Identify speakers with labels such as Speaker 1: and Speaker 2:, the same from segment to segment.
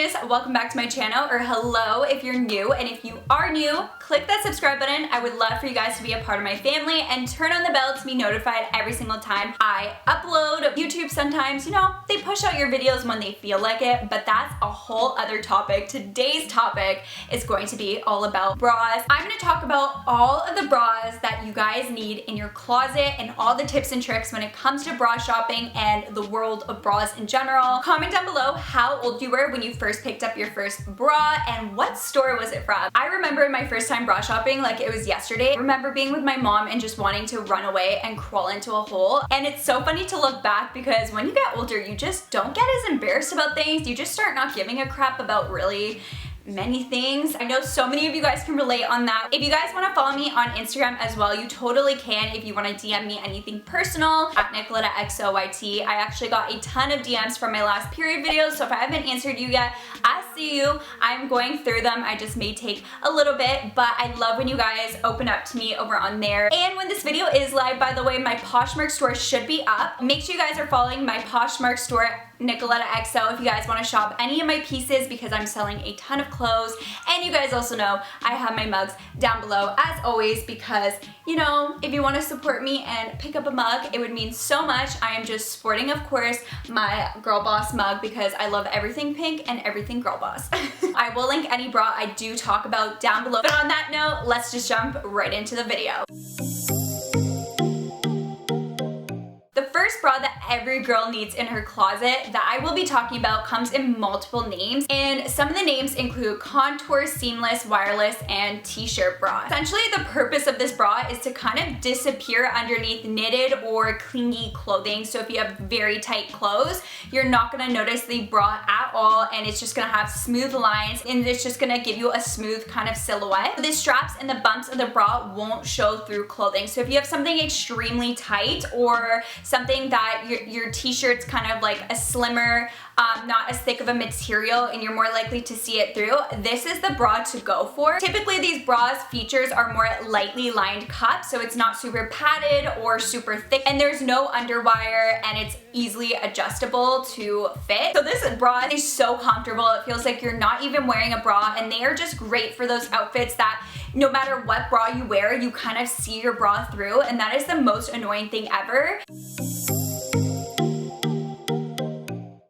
Speaker 1: gorgeous. Welcome back to my channel, or hello if you're new, and if you are new, click that subscribe button. I would love for you guys to be a part of my family and turn on the bell to be notified every single time I upload. YouTube sometimes, you know, they push out your videos when they feel like it, but that's a whole other topic. Today's topic is going to be all about bras. I'm going to talk about all of the bras that you guys need in your closet and all the tips and tricks when it comes to bra shopping and the world of bras in general. Comment down below how old you were when you first picked up your first bra and what store was it from. I remember my first time bra shopping like it was yesterday. I remember being with my mom and just wanting to run away and crawl into a hole. And it's so funny to look back because when you get older, you just don't get as embarrassed about things. You just start not giving a crap about really many things. I know so many of you guys can relate on that. If you guys want to follow me on Instagram as well, you totally can. If you want to DM me anything personal at NicolettaXOYT. I actually got a ton of DMs from my last period videos, so if I haven't answered you yet, I see you. I'm going through them. I just may take a little bit, but I love when you guys open up to me over on there. And when this video is live, by the way, my Poshmark store should be up. Make sure you guys are following my Poshmark store, NicolettaXO, if you guys want to shop any of my pieces because I'm selling a ton of clothes. And you guys also know I have my mugs down below as always because, you know, if you want to support me and pick up a mug, it would mean so much. I am just sporting, of course, my Girl Boss mug because I love everything pink and everything Girl Boss. I will link any bra I do talk about down below. But on that note, let's just jump right into the video. The first bra that every girl needs in her closet that I will be talking about comes in multiple names, and some of the names include contour, seamless, wireless, and t-shirt bra. Essentially, the purpose of this bra is to kind of disappear underneath knitted or clingy clothing. So if you have very tight clothes, you're not gonna notice the bra at all, and it's just gonna have smooth lines, and it's just gonna give you a smooth kind of silhouette. The straps and the bumps of the bra won't show through clothing. So if you have something extremely tight or something that your t-shirt's kind of like a slimmer, not as thick of a material, and you're more likely to see it through, this is the bra to go for. Typically these bras features are more lightly lined cups, so it's not super padded or super thick, and there's no underwire, and it's easily adjustable to fit. So this bra is so comfortable. It feels like you're not even wearing a bra, and they are just great for those outfits that no matter what bra you wear, you kind of see your bra through, and that is the most annoying thing ever.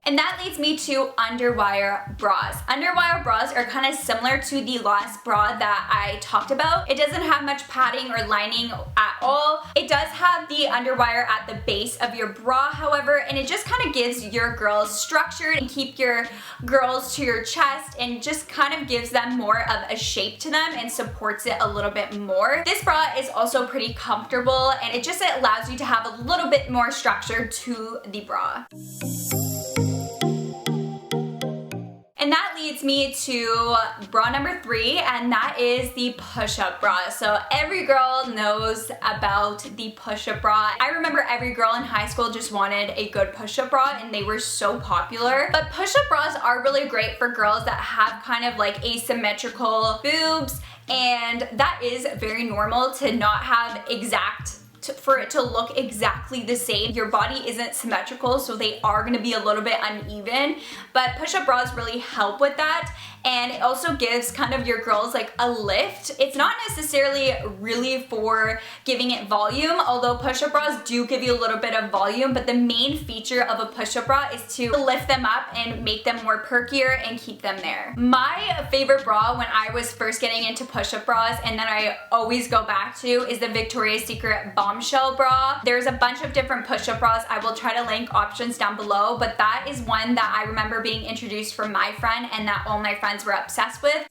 Speaker 1: And that leads me to underwire bras. Underwire bras are kind of similar to the last bra that I talked about. It doesn't have much padding or lining at all. It does have the underwire at the base of your bra, however, and it just kind of gives your girls structure and keep your girls to your chest, and just kind of gives them more of a shape to them and supports it a little bit more. This bra is also pretty comfortable, and it just allows you to have a little bit more structure to the bra. And that leads me to bra number 3, and that is the push-up bra. So every girl knows about the push-up bra. I remember every girl in high school just wanted a good push-up bra, and they were so popular. But push-up bras are really great for girls that have kind of like asymmetrical boobs, and that is very normal to not have for it to look exactly the same. Your body isn't symmetrical, so they are gonna be a little bit uneven, but push-up bras really help with that. And it also gives kind of your girls like a lift. It's not necessarily really for giving it volume, although push-up bras do give you a little bit of volume, but the main feature of a push-up bra is to lift them up and make them more perkier and keep them there. My favorite bra when I was first getting into push-up bras, and then I always go back to, is the Victoria's Secret Bombshell bra. There's a bunch of different push-up bras. I will try to link options down below, but that is one that I remember being introduced from my friend and that all my friends were obsessed with.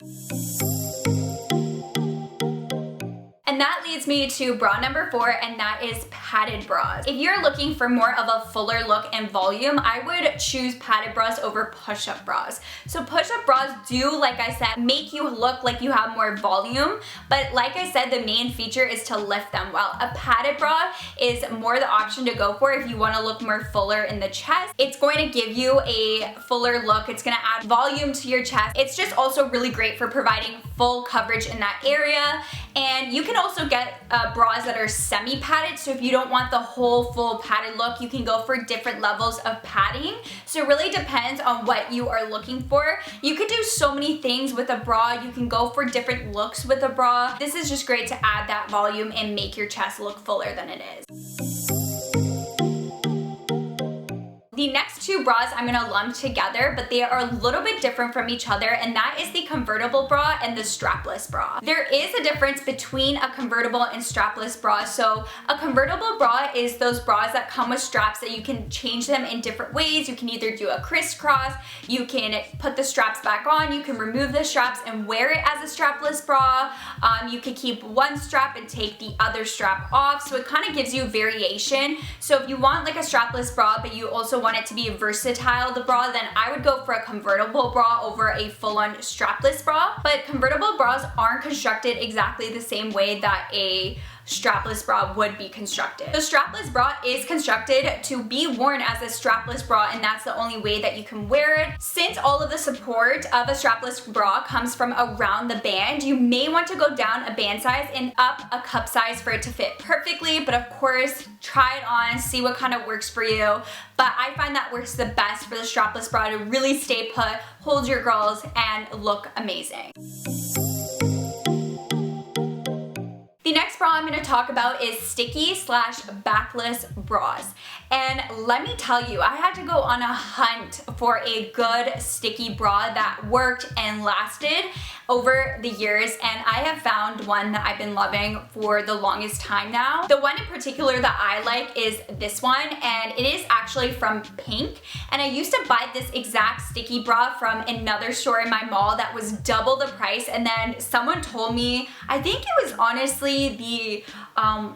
Speaker 1: And that leads me to bra number 4, and that is padded bras. If you're looking for more of a fuller look and volume, I would choose padded bras over push-up bras. So push-up bras do, like I said, make you look like you have more volume, but like I said, the main feature is to lift them well. A padded bra is more the option to go for if you want to look more fuller in the chest. It's going to give you a fuller look. It's going to add volume to your chest. It's just also really great for providing full coverage in that area, and you can also get bras that are semi-padded, so if you don't want the whole full padded look, you can go for different levels of padding. So it really depends on what you are looking for. You could do so many things with a bra. You can go for different looks with a bra. This is just great to add that volume and make your chest look fuller than it is. The next two bras I'm gonna lump together, but they are a little bit different from each other, and that is the convertible bra and the strapless bra. There is a difference between a convertible and strapless bra. So a convertible bra is those bras that come with straps that you can change them in different ways. You can either do a crisscross, you can put the straps back on, you can remove the straps and wear it as a strapless bra. You can keep one strap and take the other strap off. So it kind of gives you variation. So if you want like a strapless bra, but you also want it to be versatile, the bra, then I would go for a convertible bra over a full-on strapless bra. But convertible bras aren't constructed exactly the same way that a strapless bra would be constructed. The strapless bra is constructed to be worn as a strapless bra, and that's the only way that you can wear it. Since all of the support of a strapless bra comes from around the band, you may want to go down a band size and up a cup size for it to fit perfectly, but of course, try it on, see what kind of works for you. But I find that works the best for the strapless bra to really stay put, hold your girls, and look amazing. The next bra I'm going to talk about is sticky/backless bras. And let me tell you, I had to go on a hunt for a good sticky bra that worked and lasted over the years, and I have found one that I've been loving for the longest time now. The one in particular that I like is this one, and it is actually from Pink. And I used to buy this exact sticky bra from another store in my mall that was double the price, and then someone told me, I think it was honestly the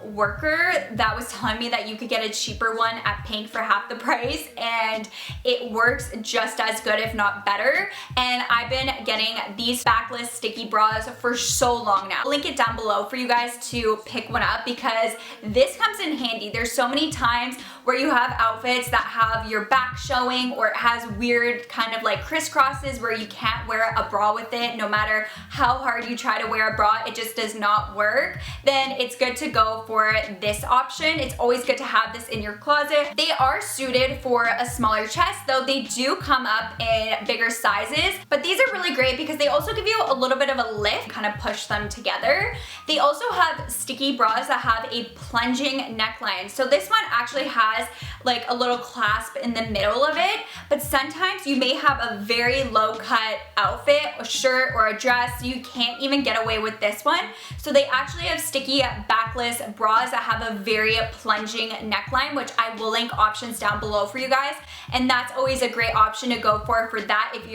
Speaker 1: worker that was telling me that you could get a cheaper one at Pink for half the price, and it works just as good, if not better. And I've been getting these backless sticky bras for so long now. I'll link it down below for you guys to pick one up because this comes in handy. There's so many times where you have outfits that have your back showing, or it has weird kind of like crisscrosses where you can't wear a bra with it. No matter how hard you try to wear a bra, it just does not work. Then it's good to go for this option. It's always good to have this in your closet. They are suited for a smaller chest, though they do come up in bigger sizes, but these are really great because they also give you a little bit of a lift, kind of push them together. They also have sticky bras that have a plunging neckline. So this one actually has like a little clasp in the middle of it, but sometimes you may have a very low cut outfit, a shirt or a dress, you can't even get away with this one. So they actually have sticky backless bras that have a very plunging neckline, which I will link options down below for you guys. And that's always a great option to go for that if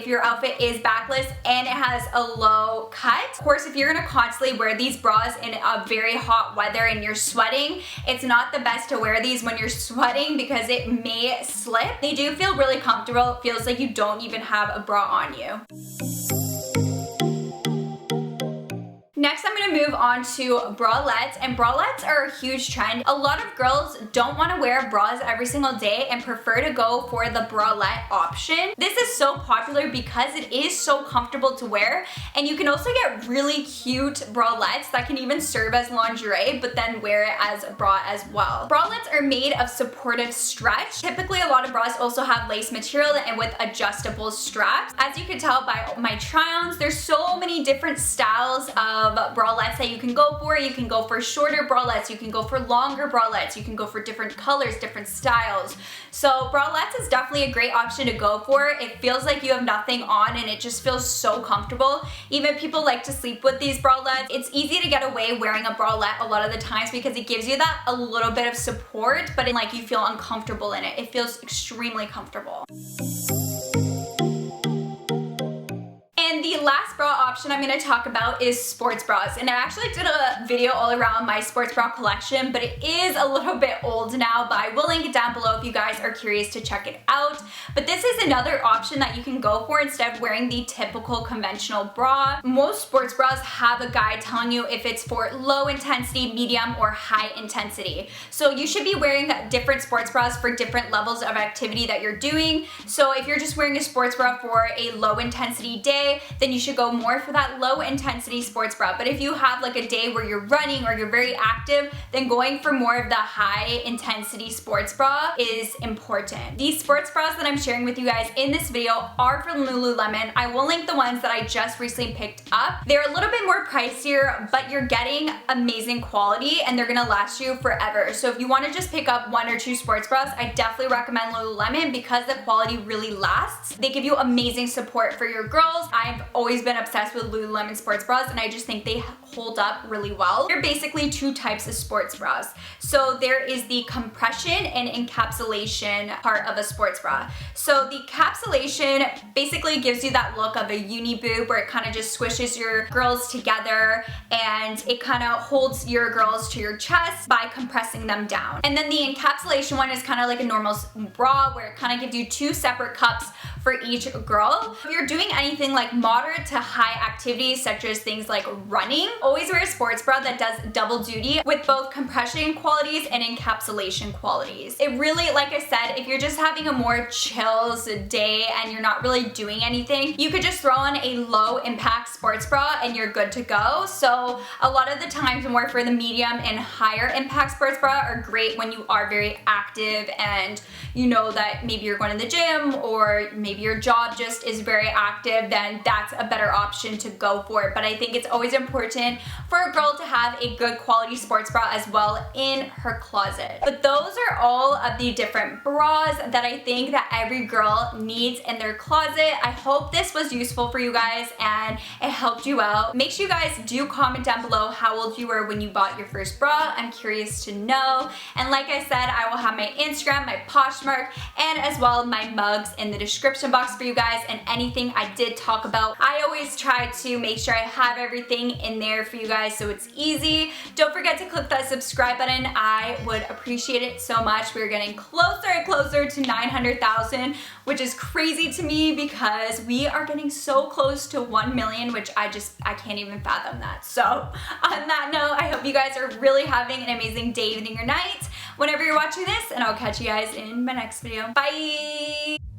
Speaker 1: your outfit is backless and it has a low cut. Of course, if you're gonna constantly wear these bras in a very hot weather and you're sweating, it's not the best to wear these when you're sweating because it may slip. They do feel really comfortable. It feels like you don't even have a bra on you. Next, I'm gonna move on to bralettes, and bralettes are a huge trend. A lot of girls don't wanna wear bras every single day and prefer to go for the bralette option. This is so popular because it is so comfortable to wear, and you can also get really cute bralettes that can even serve as lingerie, but then wear it as a bra as well. Bralettes are made of supportive stretch. Typically, a lot of bras also have lace material and with adjustable straps. As you can tell by my try-ons, there's so many different styles of bralettes that you can go for. You can go for shorter bralettes, you can go for longer bralettes, you can go for different colors, different styles. So bralettes is definitely a great option to go for. It feels like you have nothing on and it just feels so comfortable. Even people like to sleep with these bralettes. It's easy to get away wearing a bralette a lot of the times because it gives you that a little bit of support, but like you feel uncomfortable in it. It feels extremely comfortable. And the last bra option I'm going to talk about is sports bras. And I actually did a video all around my sports bra collection, but it is a little bit old now, but I will link it down below if you guys are curious to check it out. But this is another option that you can go for instead of wearing the typical conventional bra. Most sports bras have a guide telling you if it's for low intensity, medium, or high intensity. So you should be wearing different sports bras for different levels of activity that you're doing. So if you're just wearing a sports bra for a low intensity day, then then you should go more for that low intensity sports bra. But if you have like a day where you're running or you're very active, then going for more of the high intensity sports bra is important. These sports bras that I'm sharing with you guys in this video are from Lululemon. I will link the ones that I just recently picked up. They're a little bit more pricier, but you're getting amazing quality and they're gonna last you forever. So if you wanna just pick up 1 or 2 sports bras, I definitely recommend Lululemon because the quality really lasts. They give you amazing support for your girls. I've always been obsessed with Lululemon sports bras and I just think they hold up really well. There are basically 2 types of sports bras. So there is the compression and encapsulation part of a sports bra. So the encapsulation basically gives you that look of a uni boob where it kind of just squishes your girls together and it kind of holds your girls to your chest by compressing them down. And then the encapsulation one is kind of like a normal bra where it kind of gives you 2 separate cups for each girl. If you're doing anything like moderate to high activities such as things like running, always wear a sports bra that does double duty with both compression qualities and encapsulation qualities. It really, like I said, if you're just having a more chills day and you're not really doing anything, you could just throw on a low impact sports bra and you're good to go. So a lot of the times more for the medium and higher impact sports bra are great when you are very active and you know that maybe you're going to the gym or maybe your job just is very active, then that's a better option to go for. But I think it's always important for a girl to have a good quality sports bra as well in her closet. But those are all of the different bras that I think that every girl needs in their closet. I hope this was useful for you guys and it helped you out. Make sure you guys do comment down below how old you were when you bought your first bra. I'm curious to know. And like I said, I will have my Instagram, my Poshmark, and as well my mugs in the description box for you guys and anything I did talk about. I always try to make sure I have everything in there for you guys so it's easy. Don't forget to click that subscribe button. I would appreciate it so much. We're getting closer and closer to 900,000, which is crazy to me because we are getting so close to 1 million, which I can't even fathom that. So on that note, I hope you guys are really having an amazing day, evening, or night whenever you're watching this, and I'll catch you guys in my next video. Bye!